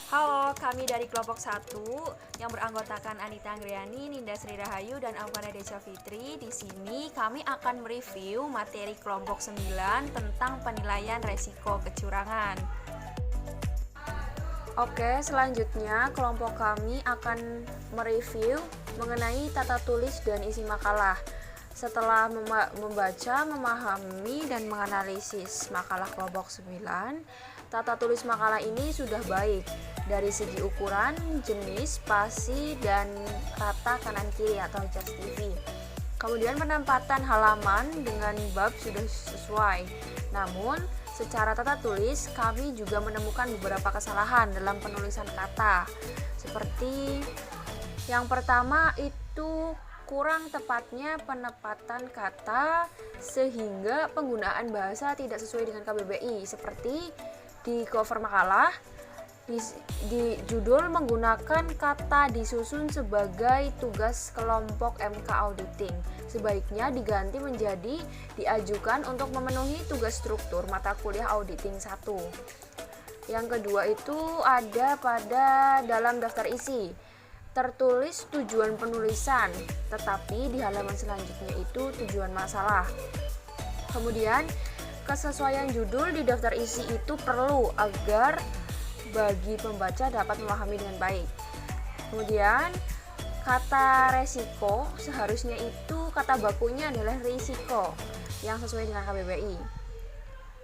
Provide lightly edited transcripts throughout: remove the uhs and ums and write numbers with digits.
Halo, kami dari kelompok 1 yang beranggotakan Anita Anggriani, Ninda Sri Rahayu, dan Alvana Deca Fitri. Di sini kami akan mereview materi kelompok 9 tentang penilaian resiko kecurangan. Oke, selanjutnya kelompok kami akan mereview mengenai tata tulis dan isi makalah. Setelah membaca, memahami, dan menganalisis makalah kelompok 9, tata tulis makalah ini sudah baik dari segi ukuran, jenis, spasi, dan rata kanan kiri atau just TV. Kemudian penempatan halaman dengan bab sudah sesuai. Namun, secara tata tulis kami juga menemukan beberapa kesalahan dalam penulisan kata. Seperti yang pertama itu kurang tepatnya penempatan kata sehingga penggunaan bahasa tidak sesuai dengan KBBI, seperti di cover makalah di judul menggunakan kata disusun sebagai tugas kelompok MK Auditing. Sebaiknya diganti menjadi diajukan untuk memenuhi tugas struktur mata kuliah Auditing 1. Yang kedua itu ada pada dalam daftar isi tertulis tujuan penulisan, tetapi di halaman selanjutnya itu tujuan masalah. Kemudian, kesesuaian judul di daftar isi itu perlu agar bagi pembaca dapat memahami dengan baik. Kemudian, kata resiko seharusnya itu kata bakunya adalah risiko yang sesuai dengan KBBI.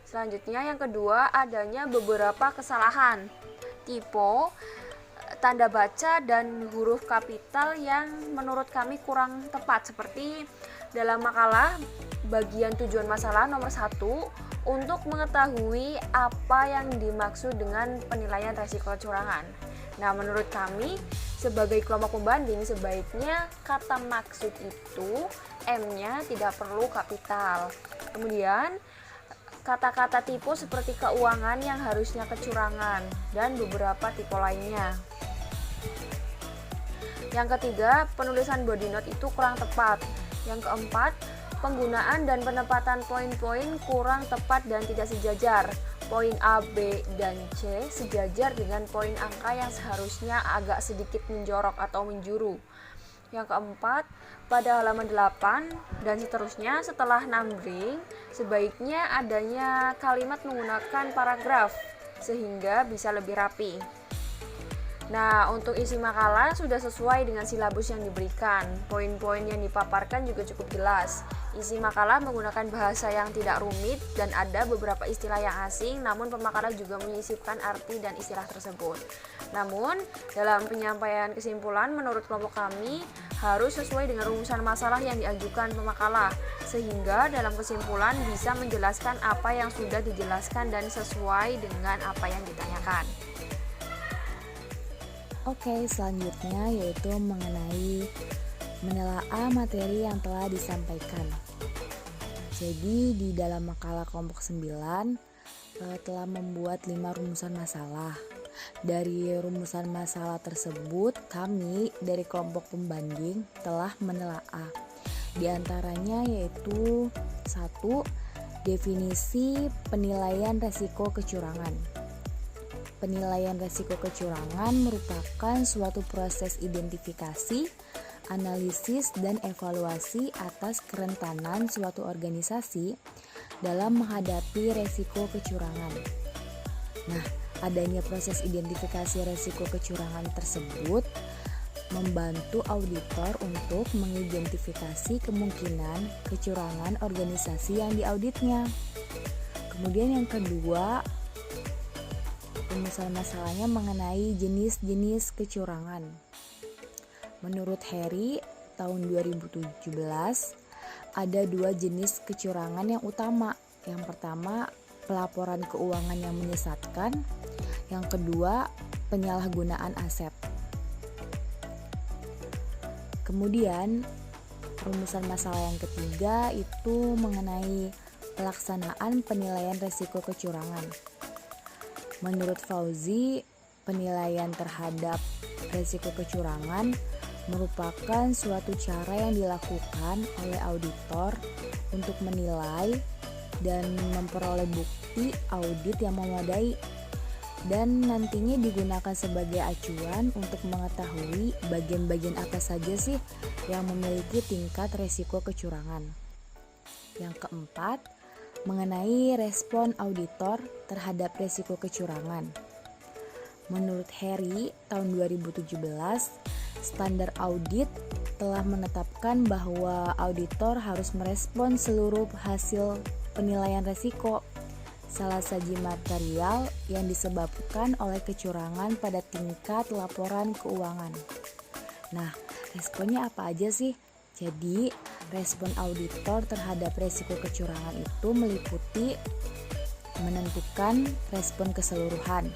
Selanjutnya, yang kedua adanya beberapa kesalahan tipe, tanda baca, dan huruf kapital yang menurut kami kurang tepat, seperti dalam makalah bagian tujuan masalah nomor 1 untuk mengetahui apa yang dimaksud dengan penilaian resiko kecurangan. Nah, menurut kami sebagai kelompok pembanding sebaiknya kata maksud itu M-nya tidak perlu kapital. Kemudian kata-kata tipe seperti keuangan yang harusnya kecurangan dan beberapa tipe lainnya. Yang ketiga, penulisan body note itu kurang tepat. Yang keempat, penggunaan dan penempatan poin-poin kurang tepat dan tidak sejajar. Poin A, B, dan C sejajar dengan poin angka yang seharusnya agak sedikit menjorok atau menjuru. Yang keempat, pada halaman 8 dan seterusnya setelah numbering, sebaiknya adanya kalimat menggunakan paragraf sehingga bisa lebih rapi. Nah, untuk isi makalah sudah sesuai dengan silabus yang diberikan. Poin-poin yang dipaparkan juga cukup jelas. Isi makalah menggunakan bahasa yang tidak rumit dan ada beberapa istilah yang asing, namun pemakalah juga menyisipkan arti dan istilah tersebut. Namun, dalam penyampaian kesimpulan menurut kelompok kami harus sesuai dengan rumusan masalah yang diajukan pemakalah, sehingga dalam kesimpulan bisa menjelaskan apa yang sudah dijelaskan dan sesuai dengan apa yang ditanyakan. Oke, selanjutnya yaitu mengenai menelaah materi yang telah disampaikan. Jadi di dalam makalah kelompok 9 telah membuat 5 rumusan masalah. Dari rumusan masalah tersebut kami dari kelompok pembanding telah menelaah. Di antaranya yaitu 1. Definisi penilaian resiko kecurangan. Penilaian resiko kecurangan merupakan suatu proses identifikasi, analisis, dan evaluasi atas kerentanan suatu organisasi dalam menghadapi resiko kecurangan. Nah, adanya proses identifikasi resiko kecurangan tersebut membantu auditor untuk mengidentifikasi kemungkinan kecurangan organisasi yang diauditnya. Kemudian yang kedua, rumusan masalahnya mengenai jenis-jenis kecurangan. Menurut Harry, tahun 2017 ada 2 jenis kecurangan yang utama. Yang pertama, pelaporan keuangan yang menyesatkan. Yang kedua, penyalahgunaan aset. Kemudian, rumusan masalah yang ketiga itu mengenai pelaksanaan penilaian resiko kecurangan. Menurut Fauzi, penilaian terhadap risiko kecurangan merupakan suatu cara yang dilakukan oleh auditor untuk menilai dan memperoleh bukti audit yang memadai. dan nantinya digunakan sebagai acuan untuk mengetahui bagian-bagian apa saja sih yang memiliki tingkat resiko kecurangan. Yang keempat, mengenai respon auditor terhadap resiko kecurangan. Menurut Harry, tahun 2017, standar audit telah menetapkan bahwa auditor harus merespon seluruh hasil penilaian resiko salah saji material yang disebabkan oleh kecurangan pada tingkat laporan keuangan. Nah, responnya apa aja sih? Jadi, respon auditor terhadap resiko kecurangan itu meliputi menentukan respon keseluruhan,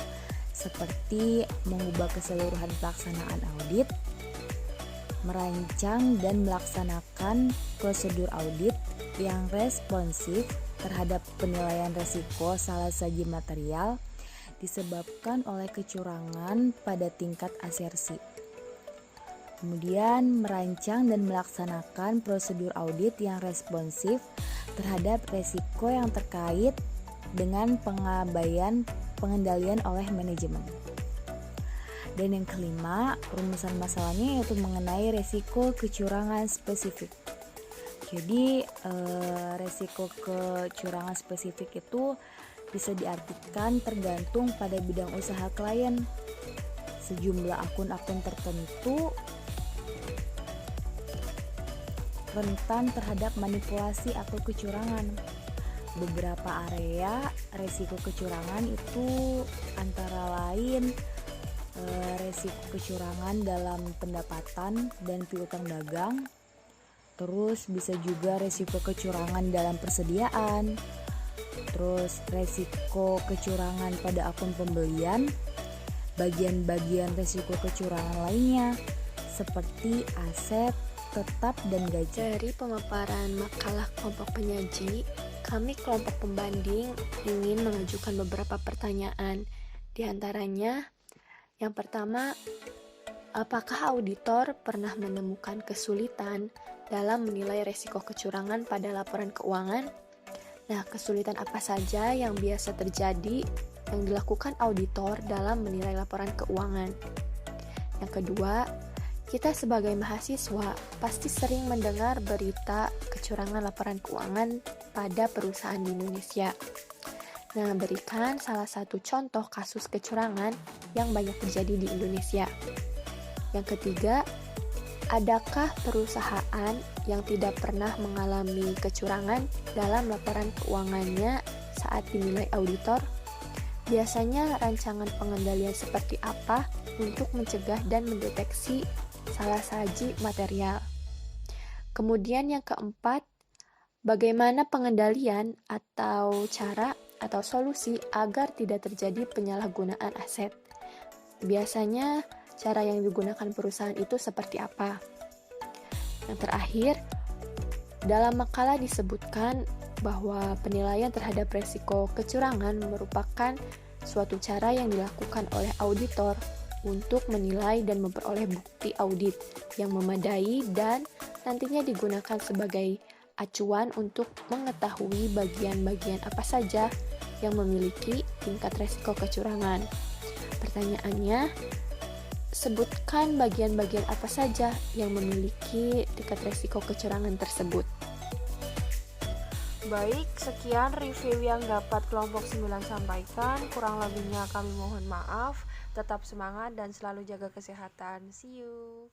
seperti mengubah keseluruhan pelaksanaan audit, merancang dan melaksanakan prosedur audit yang responsif terhadap penilaian resiko salah saji material disebabkan oleh kecurangan pada tingkat asersi. Kemudian merancang dan melaksanakan prosedur audit yang responsif terhadap resiko yang terkait dengan pengabaian pengendalian oleh manajemen. Dan yang kelima, rumusan masalahnya yaitu mengenai resiko kecurangan spesifik. Jadi resiko kecurangan spesifik itu bisa diartikan tergantung pada bidang usaha klien. Sejumlah akun-akun tertentu rentan terhadap manipulasi atau kecurangan. Beberapa area resiko kecurangan itu antara lain resiko kecurangan dalam pendapatan dan piutang dagang. Terus bisa juga resiko kecurangan dalam persediaan. Terus resiko kecurangan pada akun pembelian. Bagian-bagian resiko kecurangan lainnya seperti aset tetap dan gaji. Dari pemaparan makalah kelompok penyaji, kami kelompok pembanding ingin mengajukan beberapa pertanyaan. Di antaranya, yang pertama, apakah auditor pernah menemukan kesulitan dalam menilai resiko kecurangan pada laporan keuangan? Nah, kesulitan apa saja yang biasa terjadi yang dilakukan auditor dalam menilai laporan keuangan? Yang kedua, kita sebagai mahasiswa pasti sering mendengar berita kecurangan laporan keuangan pada perusahaan di Indonesia. Nah, berikan salah satu contoh kasus kecurangan yang banyak terjadi di Indonesia. Yang ketiga, adakah perusahaan yang tidak pernah mengalami kecurangan dalam laporan keuangannya saat dinilai auditor? Biasanya rancangan pengendalian seperti apa untuk mencegah dan mendeteksi salah saji material? Kemudian yang keempat, bagaimana pengendalian atau cara atau solusi agar tidak terjadi penyalahgunaan aset? Biasanya cara yang digunakan perusahaan itu seperti apa? Yang terakhir, dalam makalah disebutkan bahwa penilaian terhadap resiko kecurangan merupakan suatu cara yang dilakukan oleh auditor untuk menilai dan memperoleh bukti audit yang memadai dan nantinya digunakan sebagai acuan untuk mengetahui bagian-bagian apa saja yang memiliki tingkat resiko kecurangan. Pertanyaannya, sebutkan bagian-bagian apa saja yang memiliki tingkat resiko kecurangan tersebut. Baik, sekian review yang dapat kelompok 9 sampaikan. Kurang lebihnya kami mohon maaf. Tetap semangat dan selalu jaga kesehatan. See you.